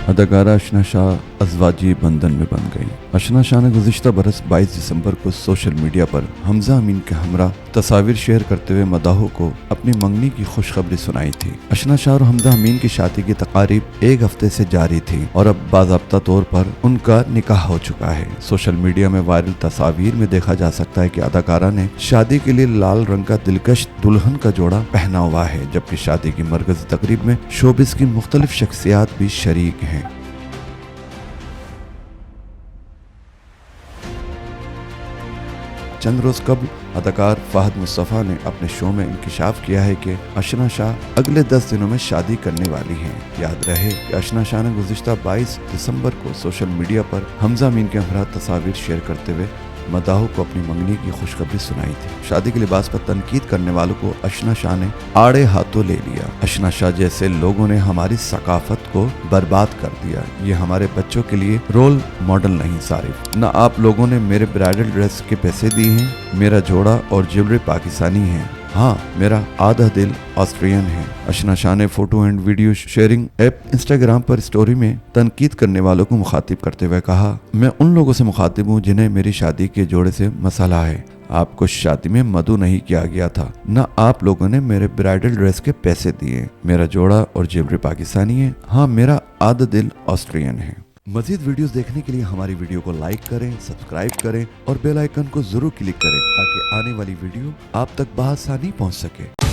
अदाकारा अशना शाह अज़वाजी बंधन में बन गई। अशना शाह ने गुज़िश्ता बरस 22 दिसंबर को सोशल मीडिया पर हमजा अमीन के हमरा तस्वीर शेयर करते हुए मदाहों को अपनी मंगनी की खुशखबरी सुनाई थी। अशना शाह और हमजा अमीन की शादी की तकारीब एक हफ्ते से जारी थी और अब बाज़ाब्ता तौर पर उनका निकाह हो चुका है। सोशल मीडिया में वायरल तस्वीर में देखा जा सकता है कि अदाकारा ने शादी के लिए लाल रंग का दिलकश दुल्हन का जोड़ा पहना हुआ है, जबकि शादी की मरकज़ी तकरीब में शोबिस की मुख्तलिफ शख्सियात भी शरीक हैं। चंद रोज कबल अदाकार फहद मुस्तफ़ा ने अपने शो में इंकिशाफ किया है कि अशना शाह अगले 10 दिनों में शादी करने वाली हैं। याद रहे कि अशना शाह ने गुज़िश्ता 22 दिसंबर को सोशल मीडिया पर हमजा अमीन के हमरा तस्वीर शेयर करते हुए मदाहों को अपनी मंगनी की खुशखबरी सुनाई थी। शादी के लिबास पर तनकीद करने वालों को अशना शाह ने आड़े हाथों ले लिया। अशना शाह जैसे लोगों ने हमारी सकाफत को बर्बाद कर दिया। ये हमारे बच्चों के लिए रोल मॉडल नहीं सारिफ। न आप लोगों ने मेरे ब्राइडल ड्रेस के पैसे दिए हैं, मेरा जोड़ा और ज्वेलरी पाकिस्तानी है, हाँ मेरा आधा दिल ऑस्ट्रियन है। अशना शाह ने photo and video sharing app Instagram पर स्टोरी में तनकीद करने वालों को मुखातिब करते हुए कहा, मैं उन लोगों से मुखातिब हूँ जिन्हें मेरी शादी के जोड़े से मसला है। आपको शादी में मदु नहीं किया गया था, न आप लोगों ने मेरे ब्राइडल ड्रेस के पैसे दिए, मेरा जोड़ा और ज्वेलरी पाकिस्तानी है, हाँ मेरा आधा दिल ऑस्ट्रियन है। मजीद वीडियोस देखने के लिए हमारी वीडियो को लाइक करें, सब्सक्राइब करें और बेल आइकन को जरूर क्लिक करें ताकि आने वाली वीडियो आप तक बआसानी पहुंच सके।